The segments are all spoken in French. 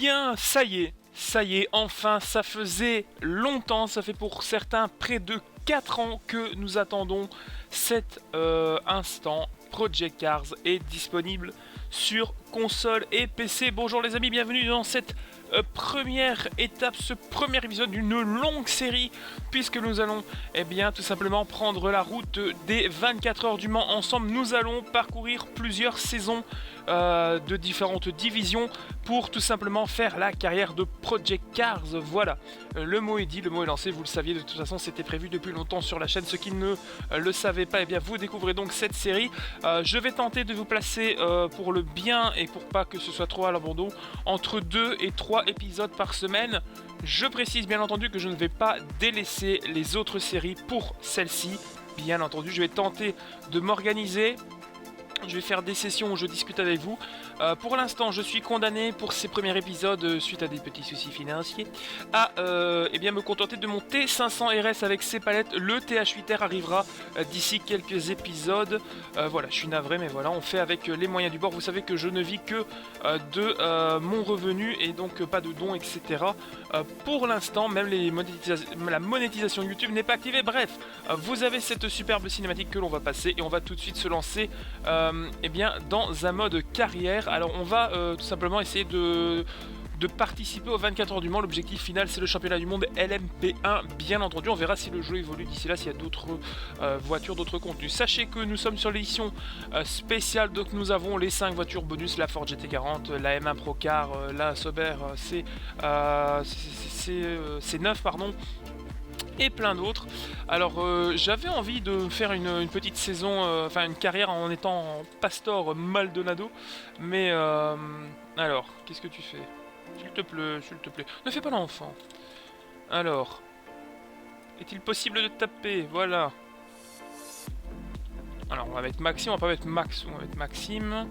bien, ça y est, enfin, ça faisait longtemps, ça fait pour certains près de 4 ans que nous attendons cet instant. Project Cars est disponible sur console et PC. Bonjour les amis, bienvenue dans cette première étape, ce premier épisode d'une longue série, puisque nous allons tout simplement prendre la route des 24 heures du Mans ensemble. Nous allons parcourir plusieurs saisons de différentes divisions pour tout simplement faire la carrière de Project Cars. Voilà, le mot est dit, le mot est lancé, vous le saviez, de toute façon c'était prévu depuis longtemps sur la chaîne. Ceux qui ne le savaient pas, vous découvrez donc cette série. Je vais tenter de vous placer pour le bien et pour pas que ce soit trop à l'abandon, entre 2 et 3 épisodes par semaine. Je précise bien entendu que je ne vais pas délaisser les autres séries pour celle-ci. Bien entendu, je vais tenter de m'organiser. Je vais faire des sessions où je discute avec vous. Pour l'instant, je suis condamné pour ces premiers épisodes, suite à des petits soucis financiers, à me contenter de mon T500 RS avec ses palettes. Le TH8R arrivera d'ici quelques épisodes. Voilà, je suis navré, mais voilà, on fait avec les moyens du bord. Vous savez que je ne vis que de mon revenu et donc pas de dons, etc. Pour l'instant, même la monétisation YouTube n'est pas activée. Bref, vous avez cette superbe cinématique que l'on va passer et on va tout de suite se lancer dans un mode carrière. Alors on va tout simplement essayer de participer aux 24 heures du Mans. L'objectif final c'est le championnat du monde LMP1, bien entendu. On verra si le jeu évolue d'ici là, s'il y a d'autres voitures, d'autres contenus. Sachez que nous sommes sur l'édition spéciale, donc nous avons les 5 voitures bonus, la Ford GT40, la M1 Procar, la Sauber C9 pardon, et plein d'autres. Alors j'avais envie de faire une petite saison, une carrière en étant Pastor Maldonado, mais alors, qu'est-ce que tu fais? S'il te plaît, ne fais pas l'enfant. Alors, est-il possible de taper? Voilà. Alors on va mettre Maxime, on va pas mettre Max, on va mettre Maxime.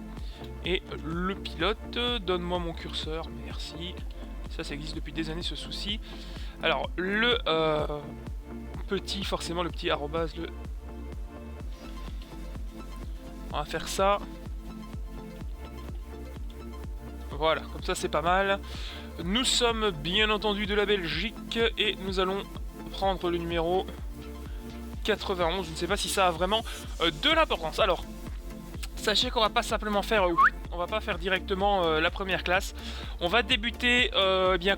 Et le pilote, donne-moi mon curseur, merci. Ça existe depuis des années ce souci. Alors le forcément le petit arrobase, on va faire ça. Voilà, comme ça c'est pas mal. Nous sommes bien entendu de la Belgique et nous allons prendre le numéro 91. Je ne sais pas si ça a vraiment de l'importance. Alors, sachez qu'on va pas simplement faire... on va pas faire directement la première classe. On va débuter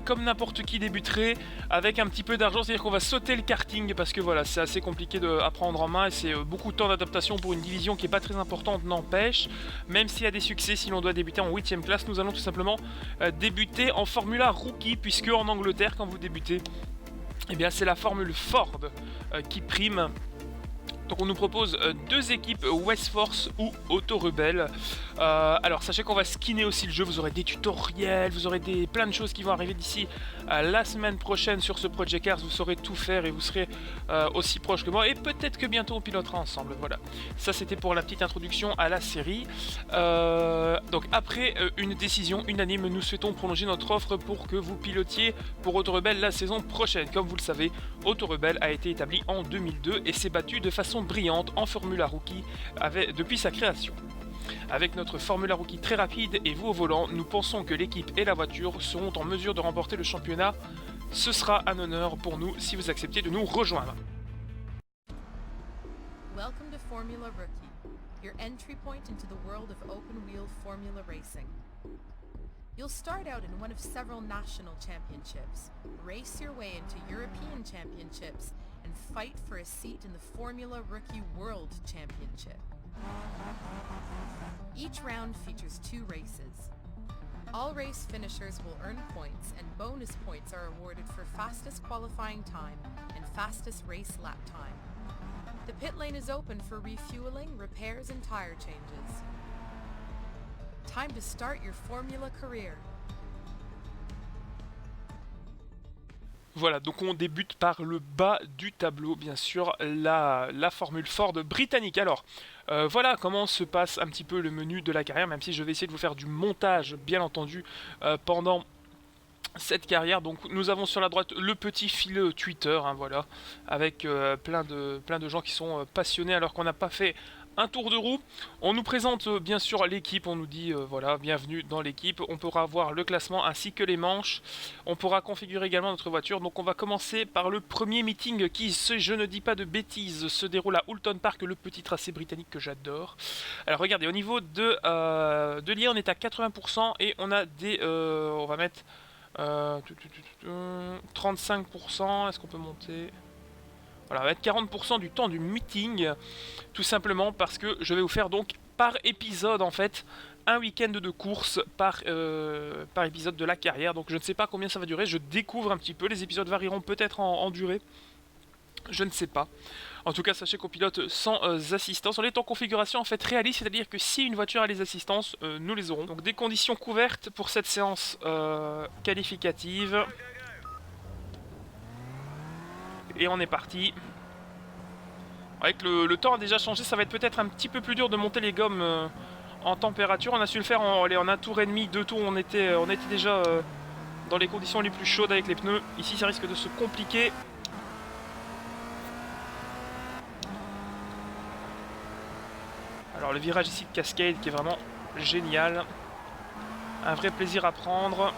comme n'importe qui débuterait, avec un petit peu d'argent. C'est-à-dire qu'on va sauter le karting parce que voilà, c'est assez compliqué à prendre en main et c'est beaucoup de temps d'adaptation pour une division qui est pas très importante, n'empêche. Même s'il y a des succès, si l'on doit débuter en 8ème classe, nous allons tout simplement débuter en Formula Rookie, puisque en Angleterre, quand vous débutez, c'est la formule Ford qui prime. Donc on nous propose 2 équipes, West Force ou Auto Rebelle. Alors sachez qu'on va skinner aussi le jeu, vous aurez des tutoriels, vous aurez plein de choses qui vont arriver d'ici la semaine prochaine sur ce Project Cars. Vous saurez tout faire et vous serez aussi proche que moi, et peut-être que bientôt on pilotera ensemble. Voilà, ça c'était pour la petite introduction à la série. Donc après une décision unanime, nous souhaitons prolonger notre offre pour que vous pilotiez pour Auto Rebelle la saison prochaine. Comme vous le savez, Auto Rebelle a été établi en 2002 et s'est battu de façon brillante en Formula Rookie depuis sa création. Avec notre Formula Rookie très rapide et vous au volant, nous pensons que l'équipe et la voiture seront en mesure de remporter le championnat. Ce sera un honneur pour nous si vous acceptez de nous rejoindre. Welcome to Formula Rookie, your entry point into the world of open-wheel formula racing. You'll start out in one of several national championships, race your way into European championships, and fight for a seat in the Formula Rookie World Championship. Each round features 2 races. All race finishers will earn points, and bonus points are awarded for fastest qualifying time and fastest race lap time. The pit lane is open for refueling, repairs, and tire changes. Time to start your Formula career. Voilà, donc on débute par le bas du tableau, bien sûr, la formule Ford britannique. Alors, voilà comment se passe un petit peu le menu de la carrière, même si je vais essayer de vous faire du montage, bien entendu, pendant cette carrière. Donc nous avons sur la droite le petit fil Twitter, hein, voilà, avec plein de gens qui sont passionnés, alors qu'on n'a pas fait Un tour de roue, on nous présente bien sûr l'équipe, on nous dit voilà, bienvenue dans l'équipe, on pourra voir le classement ainsi que les manches, on pourra configurer également notre voiture. Donc on va commencer par le premier meeting qui, si je ne dis pas de bêtises, se déroule à Oulton Park, le petit tracé britannique que j'adore. Alors regardez, au niveau de l'IA on est à 80% et on a des, on va mettre 35%, est-ce qu'on peut monter ? Voilà, on va être 40% du temps du meeting, tout simplement parce que je vais vous faire donc par épisode en fait un week-end de course par épisode de la carrière. Donc je ne sais pas combien ça va durer, je découvre un petit peu, les épisodes varieront peut-être en durée, je ne sais pas. En tout cas, sachez qu'on pilote sans assistance. On est en configuration en fait réaliste, c'est-à-dire que si une voiture a les assistances, nous les aurons. Donc des conditions couvertes pour cette séance qualificative. Et on est parti. Avec le temps a déjà changé, ça va être peut-être un petit peu plus dur de monter les gommes en température. On a su le faire en un tour et demi, 2 tours, on était déjà dans les conditions les plus chaudes avec les pneus. Ici ça risque de se compliquer. Alors le virage ici de Cascade qui est vraiment génial. Un vrai plaisir à prendre.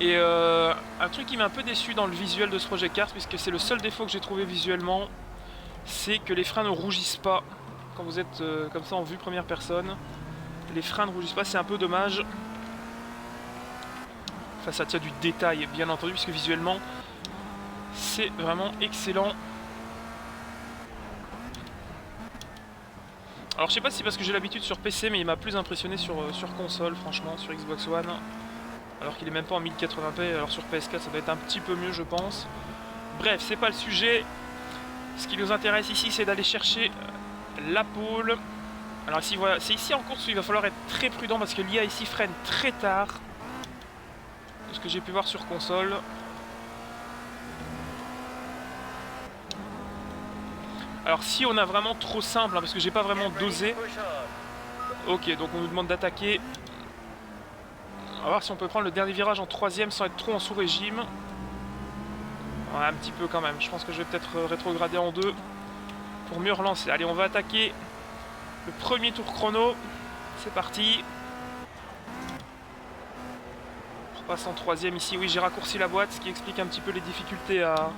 Et un truc qui m'a un peu déçu dans le visuel de ce Project Cars, puisque c'est le seul défaut que j'ai trouvé visuellement, c'est que les freins ne rougissent pas quand vous êtes comme ça en vue première personne. Les freins ne rougissent pas, c'est un peu dommage. Enfin ça tient du détail bien entendu, puisque visuellement c'est vraiment excellent. Alors je sais pas si c'est parce que j'ai l'habitude sur PC, mais il m'a plus impressionné sur console, franchement, sur Xbox One. Alors qu'il est même pas en 1080p, alors sur PS4 ça doit être un petit peu mieux je pense. Bref, c'est pas le sujet. Ce qui nous intéresse ici c'est d'aller chercher la pole. Alors ici voilà, c'est ici en course où il va falloir être très prudent parce que l'IA ici freine très tard. De ce que j'ai pu voir sur console. Alors si on a vraiment trop simple, hein, parce que j'ai pas vraiment dosé. Ok, donc on nous demande d'attaquer. On va voir si on peut prendre le dernier virage en troisième sans être trop en sous-régime. Ouais, un petit peu quand même. Je pense que je vais peut-être rétrograder en deux pour mieux relancer. Allez, on va attaquer le premier tour chrono. C'est parti. On repasse en troisième ici. Oui, j'ai raccourci la boîte, ce qui explique un petit peu les difficultés à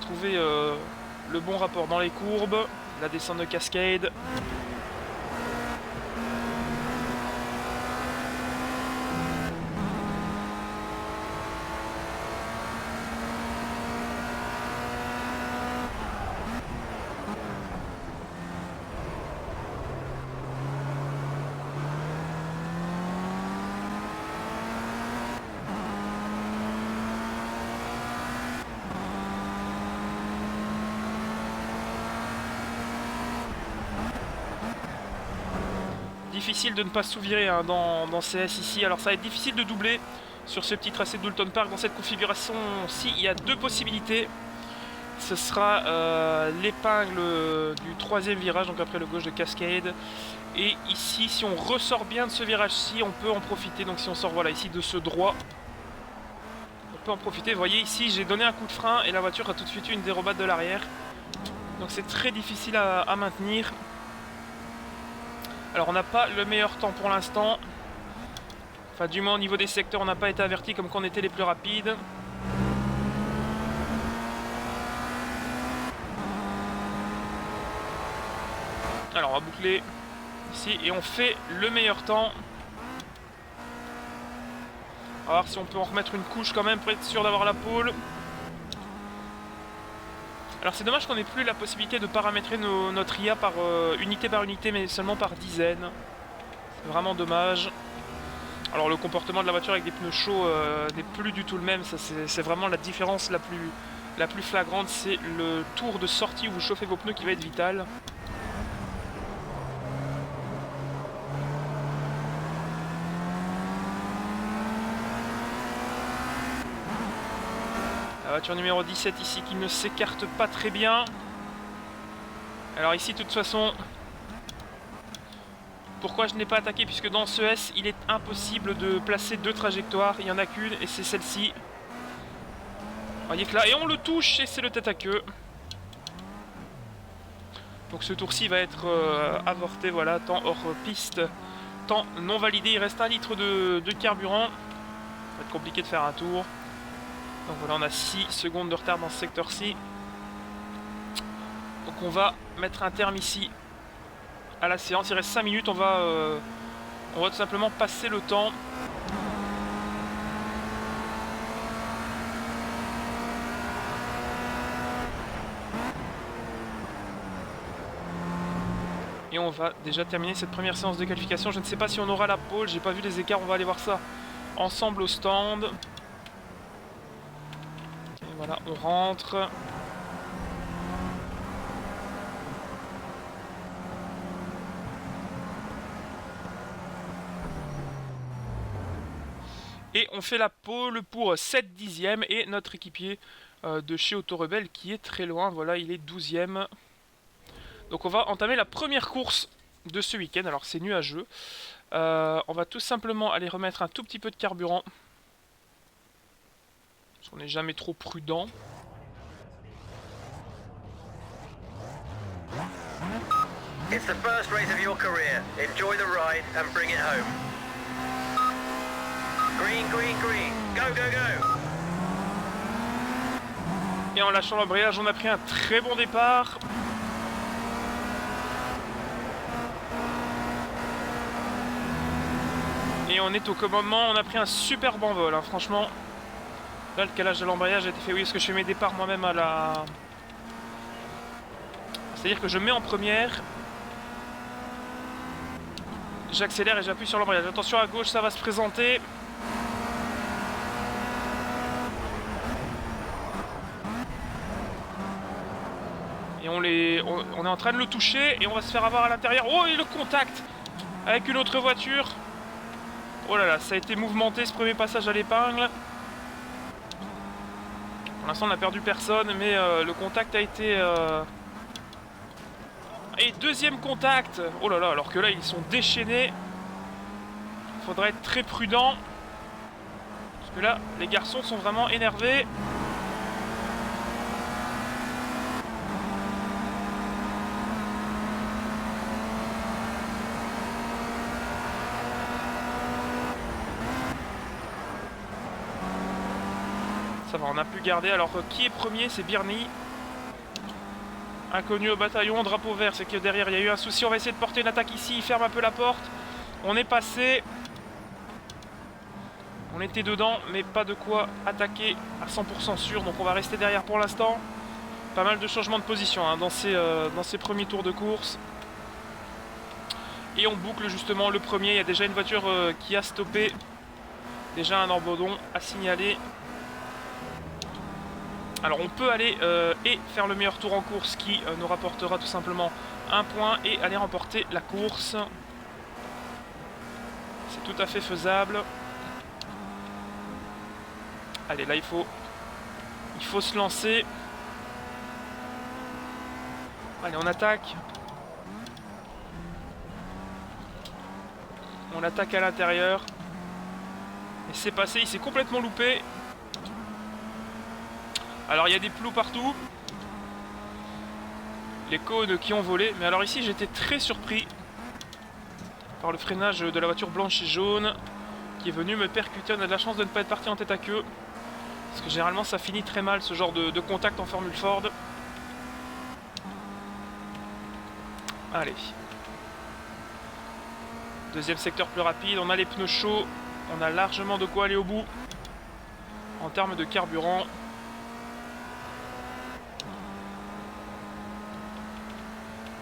trouver le bon rapport dans les courbes. La descente de Cascade. Difficile de ne pas sous-virer hein, dans CS ici. Alors ça va être difficile de doubler sur ce petit tracé d'Oulton Park. Dans cette configuration-ci, il y a deux possibilités. Ce sera l'épingle du troisième virage, donc après le gauche de Cascade. Et ici, si on ressort bien de ce virage-ci, on peut en profiter. Donc si on sort voilà ici de ce droit, on peut en profiter. Vous voyez ici, j'ai donné un coup de frein et la voiture a tout de suite eu une dérobade de l'arrière. Donc c'est très difficile à maintenir. Alors on n'a pas le meilleur temps pour l'instant. Enfin du moins au niveau des secteurs on n'a pas été averti comme qu'on était les plus rapides. Alors on va boucler ici et on fait le meilleur temps. On va voir si on peut en remettre une couche quand même pour être sûr d'avoir la pole. Alors c'est dommage qu'on n'ait plus la possibilité de paramétrer notre IA par unité par unité, mais seulement par dizaines. C'est vraiment dommage. Alors le comportement de la voiture avec des pneus chauds n'est plus du tout le même. C'est vraiment la différence la plus flagrante. C'est le tour de sortie où vous chauffez vos pneus qui va être vital. La voiture numéro 17 ici qui ne s'écarte pas très bien. Alors ici de toute façon, pourquoi je n'ai pas attaqué? Puisque dans ce S il est impossible de placer deux trajectoires. Il n'y en a qu'une et c'est celle-ci. Voyez que là, et on le touche et c'est le tête à queue. Donc ce tour-ci va être avorté, voilà, temps hors piste, temps non validé. Il reste 1 litre de carburant. Ça va être compliqué de faire un tour. Donc voilà, on a 6 secondes de retard dans ce secteur-ci. Donc on va mettre un terme ici à la séance. Il reste 5 minutes, on va tout simplement passer le temps. Et on va déjà terminer cette première séance de qualification. Je ne sais pas si on aura la pole, j'ai pas vu les écarts, on va aller voir ça ensemble au stand. Et voilà, on rentre. Et on fait la pole pour 7 dixièmes et notre équipier de chez Autorebelle qui est très loin, voilà, il est 12e. Donc on va entamer la première course de ce week-end. Alors c'est nuageux. On va tout simplement aller remettre un tout petit peu de carburant. Parce qu'on n'est jamais trop prudent. It's the first race of your career. Enjoy the ride and bring it home. Green, green, green. Go, go, go. Et en lâchant l'embrayage, on a pris un très bon départ. Et on est au commandement, on a pris un superbe envol, hein, franchement. Là, le calage de l'embrayage a été fait, oui, parce que je fais mes départs moi-même à la... C'est-à-dire que je mets en première, j'accélère et j'appuie sur l'embrayage. Attention à gauche, ça va se présenter. Et on est en train de le toucher et on va se faire avoir à l'intérieur. Oh, et le contact avec une autre voiture. Oh là là, ça a été mouvementé ce premier passage à l'épingle. Pour l'instant, on n'a perdu personne, mais le contact a été... Et deuxième contact. Oh là là, alors que là, ils sont déchaînés. Il faudra être très prudent. Parce que là, les garçons sont vraiment énervés. Ça va, on a pu garder. Alors, qui est premier? C'est Birny. Inconnu au bataillon, drapeau vert. C'est que derrière, il y a eu un souci. On va essayer de porter une attaque ici. Il ferme un peu la porte. On est passé. On était dedans, mais pas de quoi attaquer à 100% sûr. Donc, on va rester derrière pour l'instant. Pas mal de changements de position hein, dans ces premiers tours de course. Et on boucle justement le premier. Il y a déjà une voiture qui a stoppé. Déjà un abandon à signaler. Alors on peut aller et faire le meilleur tour en course qui nous rapportera tout simplement un point et aller remporter la course. C'est tout à fait faisable. Allez, là il faut se lancer. Allez, on attaque. On attaque à l'intérieur. Et c'est passé, il s'est complètement loupé. Alors il y a des plots partout. Les cônes qui ont volé. Mais alors ici j'étais très surpris par le freinage de la voiture blanche et jaune qui est venue me percuter. On a de la chance de ne pas être parti en tête à queue. Parce que généralement ça finit très mal ce genre de contact en Formule Ford. Allez. Deuxième secteur plus rapide. On a les pneus chauds. On a largement de quoi aller au bout. En termes de carburant.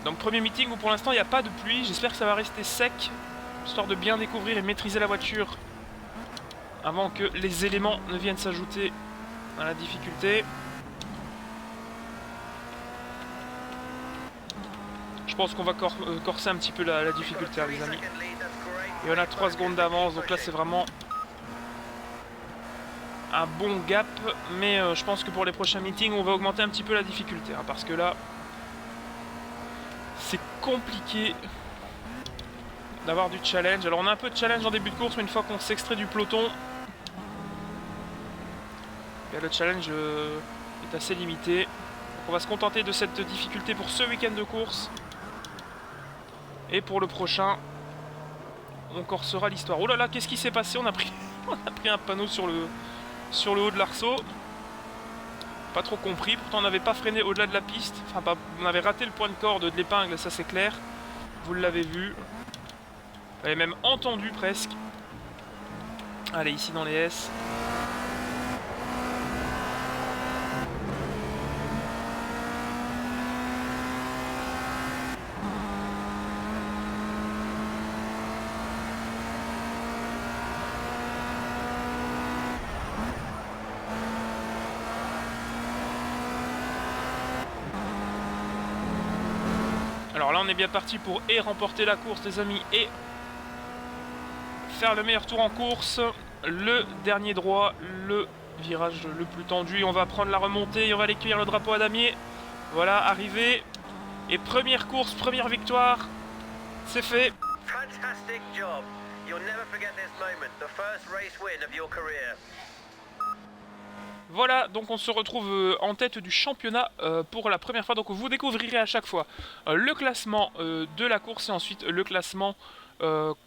Donc premier meeting où pour l'instant il n'y a pas de pluie, j'espère que ça va rester sec, histoire de bien découvrir et maîtriser la voiture avant que les éléments ne viennent s'ajouter à la difficulté. Je pense qu'on va corser un petit peu la difficulté hein, les amis. Et on a 3 secondes d'avance, donc là c'est vraiment un bon gap, mais je pense que pour les prochains meetings on va augmenter un petit peu la difficulté, hein, parce que là c'est compliqué d'avoir du challenge. Alors on a un peu de challenge en début de course, mais une fois qu'on s'extrait du peloton, Et le challenge est assez limité. Donc on va se contenter de cette difficulté pour ce week-end de course. Et pour le prochain, on corsera l'histoire. Oh là là, qu'est-ce qui s'est passé? On a pris un panneau sur le haut de l'arceau. Pas trop compris. Pourtant on n'avait pas freiné au-delà de la piste. Enfin, on avait raté le point de corde de l'épingle, ça c'est clair. Vous l'avez vu. Vous l'avez même entendu presque. Allez, ici dans les S. Alors là on est bien parti pour remporter la course les amis et faire le meilleur tour en course. Le dernier droit, le virage le plus tendu. On va prendre la remontée et on va aller cueillir le drapeau à damier. Voilà, arrivé. Et première course, première victoire. C'est fait. Fantastic job. You'll never forget this moment. The first race win of your career. Voilà, donc on se retrouve en tête du championnat pour la première fois. Donc vous découvrirez à chaque fois le classement de la course et ensuite le classement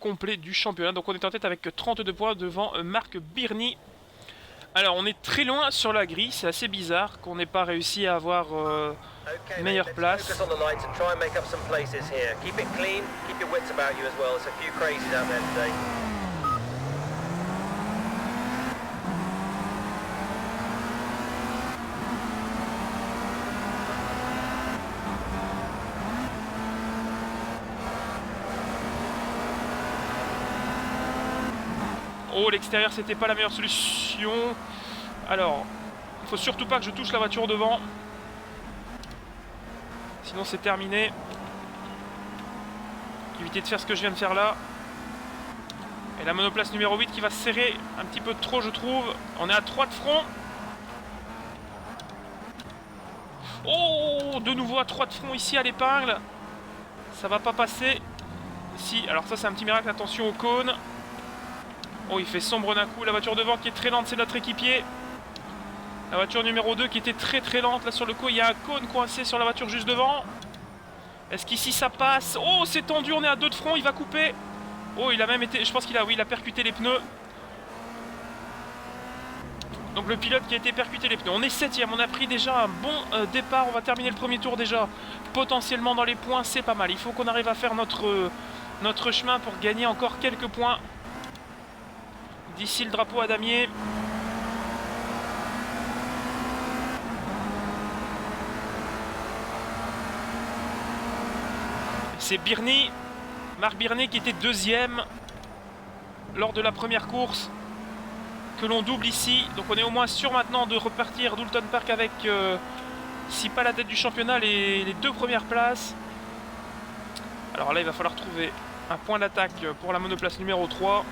complet du championnat. Donc on est en tête avec 32 points devant Marc Birny. Alors on est très loin sur la grille, c'est assez bizarre qu'on n'ait pas réussi à avoir meilleure place. Oh, l'extérieur c'était pas la meilleure solution. Alors, il faut surtout pas que je touche la voiture devant. Sinon c'est terminé. Éviter de faire ce que je viens de faire là. Et la monoplace numéro 8 qui va se serrer un petit peu trop je trouve. On est à 3 de front. Oh, de nouveau à 3 de front ici à l'épingle. Ça va pas passer. Si, alors ça c'est un petit miracle, attention au cône. Oh, il fait sombre d'un coup. La voiture devant qui est très lente, c'est notre équipier. La voiture numéro 2 qui était très lente. Là sur le coup, il y a un cône coincé sur la voiture juste devant. Est-ce qu'ici ça passe? Oh, c'est tendu, on est à 2 de front, il va couper. Oh, il a même été... Je pense qu'il a... Oui, il a percuté les pneus. Donc le pilote qui a été percuté les pneus. On est 7ème, on a pris déjà un bon départ. On va terminer le premier tour déjà. Potentiellement dans les points, c'est pas mal. Il faut qu'on arrive à faire notre chemin pour gagner encore quelques points. D'ici le drapeau à damier. C'est Birny, Marc Birny qui était 2ème lors de la première course. Que l'on double ici. Donc on est au moins sûr maintenant de repartir d'Oulton Park avec, si pas la tête du championnat, les 2 premières places. Alors là il va falloir trouver un point d'attaque pour la monoplace numéro 3.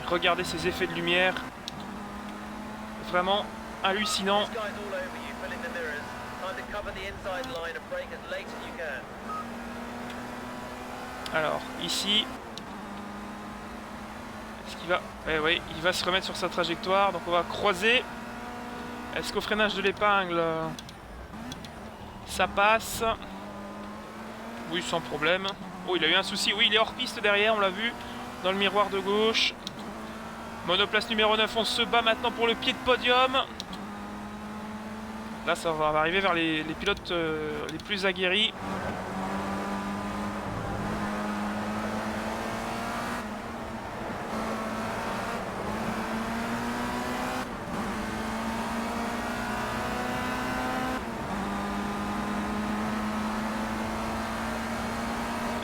Regardez ces effets de lumière. Vraiment hallucinant. Alors, ici... Est-ce qu'il va... Eh oui, il va se remettre sur sa trajectoire. Donc on va croiser. Est-ce qu'au freinage de l'épingle, ça passe? Oui, sans problème. Oh, il a eu un souci. Oui, il est hors piste derrière, on l'a vu. Dans le miroir de gauche. Monoplace numéro 9, on se bat maintenant pour le pied de podium. Là, ça va arriver vers les pilotes les plus aguerris.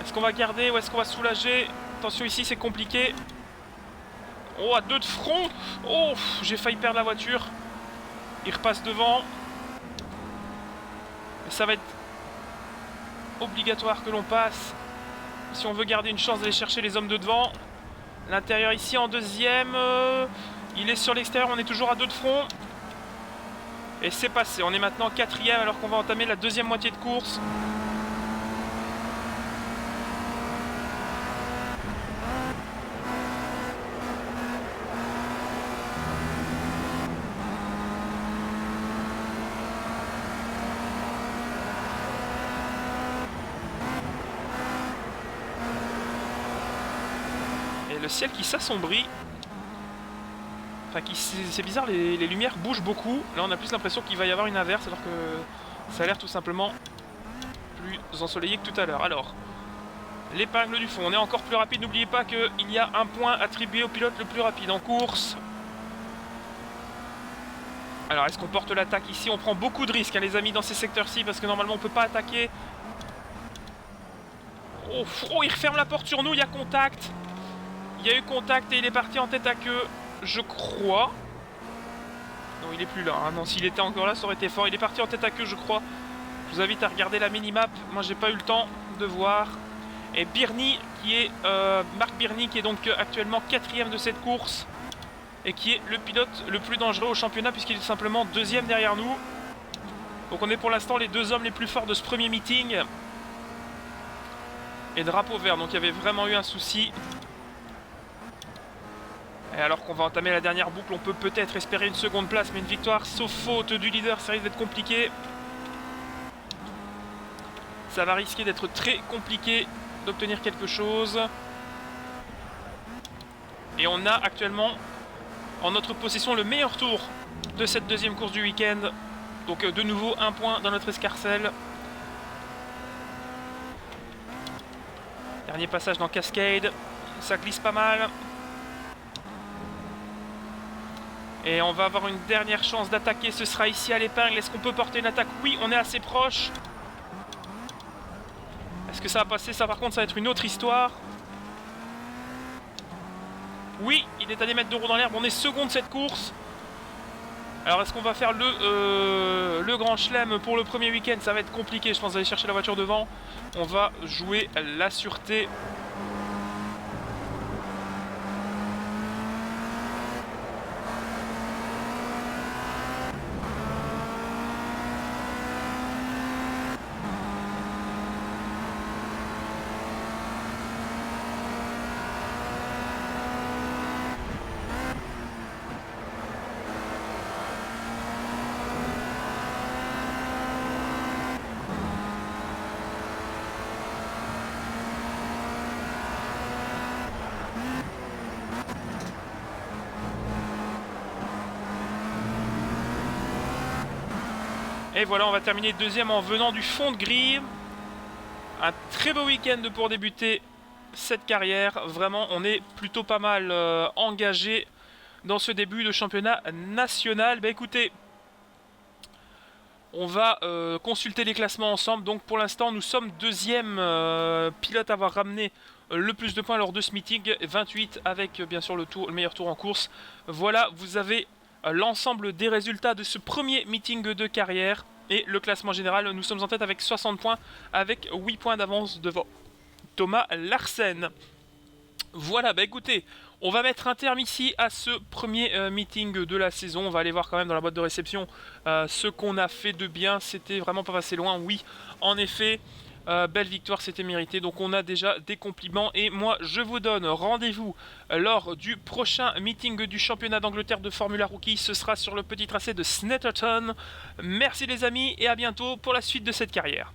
Est-ce qu'on va garder ou est-ce qu'on va soulager? Attention, ici, c'est compliqué. Oh, à 2 de front. Oh, j'ai failli perdre la voiture. Il repasse devant. Mais ça va être obligatoire que l'on passe si on veut garder une chance d'aller chercher les hommes de devant. L'intérieur ici en 2ème. Il est sur l'extérieur, on est toujours à 2 de front. Et c'est passé. On est maintenant 4ème alors qu'on va entamer la 2e moitié de course. le ciel qui s'assombrit. Enfin, c'est bizarre, les lumières bougent beaucoup. Là, on a plus l'impression qu'il va y avoir une averse, alors que ça a l'air tout simplement plus ensoleillé que tout à l'heure. Alors, l'épingle du fond, on est encore plus rapide. N'oubliez pas qu'il y a un point attribué au pilote le plus rapide en course. Alors, est-ce qu'on porte l'attaque ici? On prend beaucoup de risques, hein, les amis, dans ces secteurs-ci, parce que normalement, on ne peut pas attaquer. Oh, il referme la porte sur nous, il y a contact. Il y a eu contact et il est parti en tête à queue, je crois. Non, il est plus là. Hein. Non, s'il était encore là, ça aurait été fort. Il est parti en tête à queue, je crois. Je vous invite à regarder la minimap. Moi, j'ai pas eu le temps de voir. Et Birny, qui est Marc Birny, qui est donc actuellement 4e de cette course. Et qui est le pilote le plus dangereux au championnat, puisqu'il est simplement 2e derrière nous. Donc on est pour l'instant les 2 hommes les plus forts de ce premier meeting. Et drapeau vert, donc il y avait vraiment eu un souci. Et alors qu'on va entamer la dernière boucle, on peut peut-être espérer une seconde place, mais une victoire sauf faute du leader, ça risque d'être compliqué. Ça va risquer d'être très compliqué d'obtenir quelque chose. Et on a actuellement en notre possession le meilleur tour de cette deuxième course du week-end. Donc de nouveau un point dans notre escarcelle. Dernier passage dans Cascade, ça glisse pas mal. Et on va avoir une dernière chance d'attaquer, ce sera ici à l'épingle. Est-ce qu'on peut porter une attaque? Oui, on est assez proche. Est-ce que ça va passer? Ça par contre, ça va être une autre histoire. Oui, il est à des mètres de roue dans l'herbe, on est second de cette course. Alors est-ce qu'on va faire le grand chelem pour le premier week-end? Ça va être compliqué, je pense, d'aller chercher la voiture devant. On va jouer la sûreté. Et voilà, on va terminer deuxième en venant du fond de grille. Un très beau week-end pour débuter cette carrière. Vraiment, on est plutôt pas mal engagé dans ce début de championnat national. Bah écoutez, on va consulter les classements ensemble. Donc pour l'instant, nous sommes deuxième pilote à avoir ramené le plus de points lors de ce meeting. 28 avec bien sûr le meilleur tour en course. Voilà, vous avez l'ensemble des résultats de ce premier meeting de carrière et le classement général. Nous sommes en tête avec 60 points, avec 8 points d'avance devant Thomas Larsen. Voilà, bah écoutez, on va mettre un terme ici à ce premier meeting de la saison. On va aller voir quand même dans la boîte de réception ce qu'on a fait de bien. C'était vraiment pas passé loin, oui, en effet. Belle victoire, c'était mérité, donc on a déjà des compliments et moi je vous donne rendez-vous lors du prochain meeting du championnat d'Angleterre de Formula Rookie. Ce sera sur le petit tracé de Snetterton. Merci les amis et à bientôt pour la suite de cette carrière.